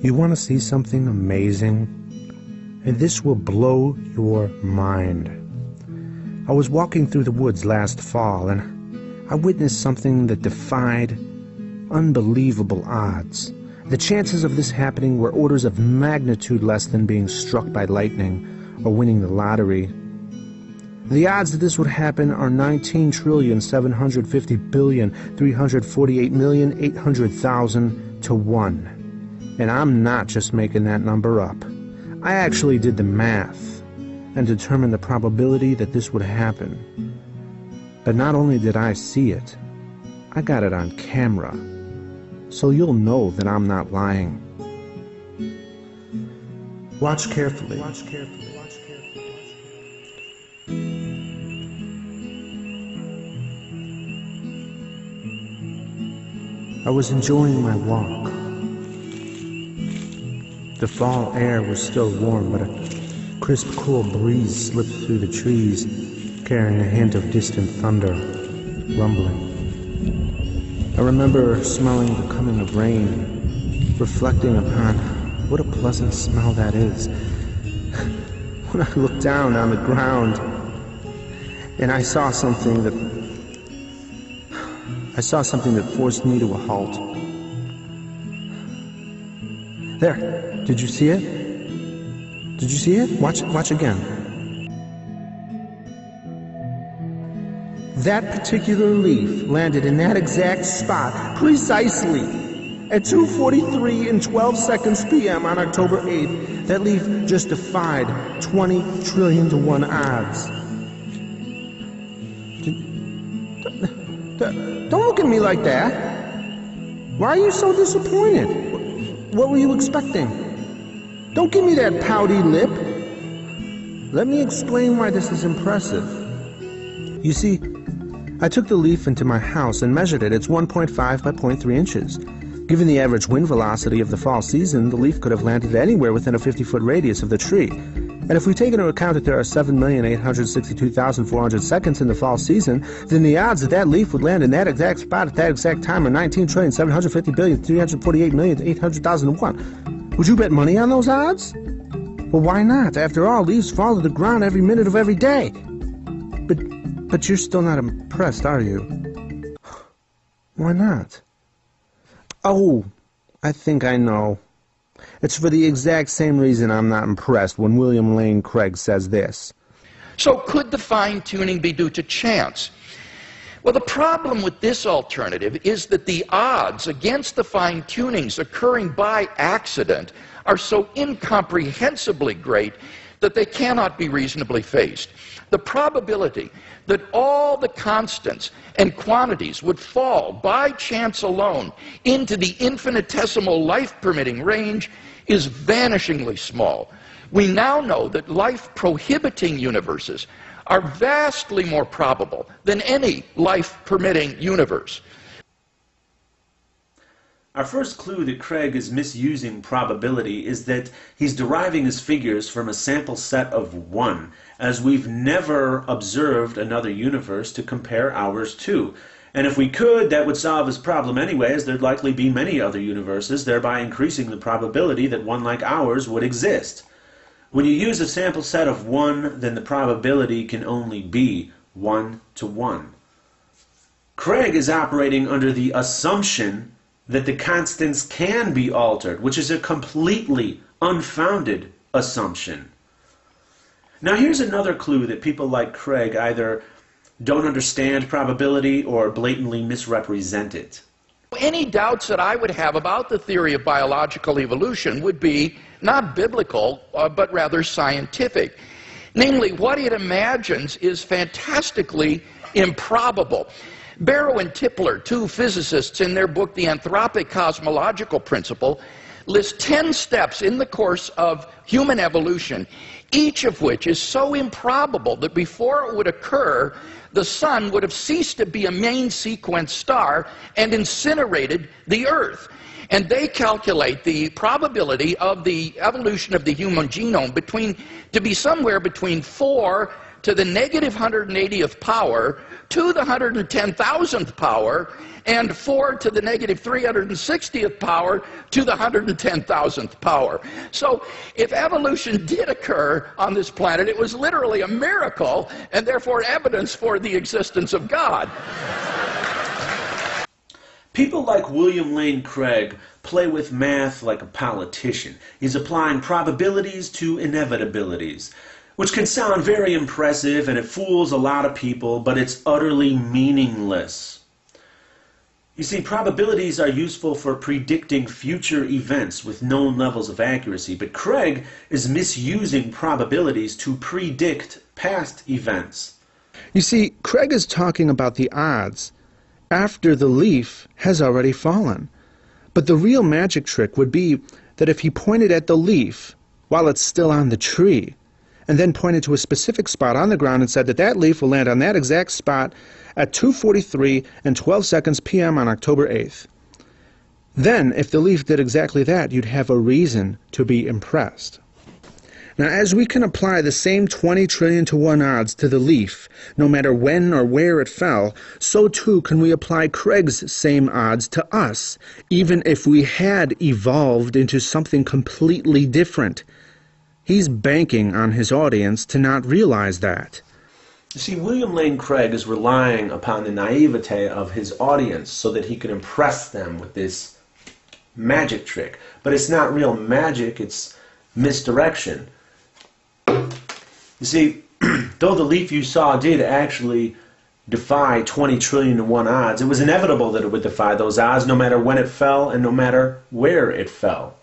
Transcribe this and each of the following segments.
You want to see something amazing? And this will blow your mind. I was walking through the woods last fall, and I witnessed something that defied unbelievable odds. The chances of this happening were orders of magnitude less than being struck by lightning or winning the lottery. The odds that this would happen are 19,750,348,800,000 to 1. And I'm not just making that number up. I actually did the math and determined the probability that this would happen. But not only did I see it, I got it on camera. So you'll know that I'm not lying. Watch carefully. Watch carefully. I was enjoying my walk. The fall air was still warm, but a crisp, cool breeze slipped through the trees, carrying a hint of distant thunder, rumbling. I remember smelling the coming of rain, reflecting upon what a pleasant smell that is. When I looked down on the ground, and I saw something that forced me to a halt. There, did you see it? Did you see it? Watch again. That particular leaf landed in that exact spot precisely at 2:43 and 12 seconds p.m. on October 8th. That leaf just defied 20 trillion to 1 odds. Don't look at me like that. Why are you so disappointed? What were you expecting? Don't give me that pouty lip. Let me explain why this is impressive. You see, I took the leaf into my house and measured it. It's 1.5 by 0.3 inches. Given the average wind velocity of the fall season, the leaf could have landed anywhere within a 50-foot radius of the tree. And if we take into account that there are 7,862,400 seconds in the fall season, then the odds that that leaf would land in that exact spot at that exact time are 19,750,348,800,000 to 1. Would you bet money on those odds? Well, why not? After all, leaves fall to the ground every minute of every day. But you're still not impressed, are you? Why not? Oh, I think I know. It's for the exact same reason I'm not impressed when William Lane Craig says this. So could the fine-tuning be due to chance? Well, the problem with this alternative is that the odds against the fine-tunings occurring by accident are so incomprehensibly great that they cannot be reasonably faced. The probability that all the constants and quantities would fall by chance alone into the infinitesimal life-permitting range is vanishingly small. We now know that life-prohibiting universes are vastly more probable than any life-permitting universe. Our first clue that Craig is misusing probability is that he's deriving his figures from a sample set of 1, as we've never observed another universe to compare ours to. And if we could, that would solve his problem anyway, as there'd likely be many other universes, thereby increasing the probability that one like ours would exist. When you use a sample set of 1, then the probability can only be 1 to 1. Craig is operating under the assumption that the constants can be altered, which is a completely unfounded assumption. Now here's another clue that people like Craig either don't understand probability or blatantly misrepresent it. Any doubts that I would have about the theory of biological evolution would be not biblical, but rather scientific. Namely, what it imagines is fantastically improbable. Barrow and Tipler, two physicists, in their book The Anthropic Cosmological Principle, list 10 steps in the course of human evolution, each of which is so improbable that before it would occur, the sun would have ceased to be a main sequence star and incinerated the Earth. And they calculate the probability of the evolution of the human genome to be somewhere between 4 to the negative 180th power to the 110,000th power and 4 to the negative 360th power to the 110,000th power. So if evolution did occur on this planet, it was literally a miracle and therefore evidence for the existence of God. People like William Lane Craig play with math like a politician. He's applying probabilities to inevitabilities, which can sound very impressive and it fools a lot of people, but it's utterly meaningless. You see, probabilities are useful for predicting future events with known levels of accuracy, but Craig is misusing probabilities to predict past events. You see, Craig is talking about the odds after the leaf has already fallen. But the real magic trick would be that if he pointed at the leaf while it's still on the tree, and then pointed to a specific spot on the ground and said that that leaf will land on that exact spot at 2:43 and 12 seconds p.m. on October 8th. Then, if the leaf did exactly that, you'd have a reason to be impressed. Now, as we can apply the same 20 trillion to 1 odds to the leaf, no matter when or where it fell, so too can we apply Craig's same odds to us, even if we had evolved into something completely different. He's banking on his audience to not realize that. You see, William Lane Craig is relying upon the naivete of his audience so that he can impress them with this magic trick. But it's not real magic, it's misdirection. You see, though the leaf you saw did actually defy 20 trillion to 1 odds, it was inevitable that it would defy those odds no matter when it fell and no matter where it fell.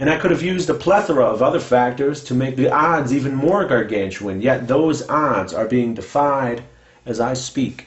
And I could have used a plethora of other factors to make the odds even more gargantuan, yet those odds are being defied as I speak.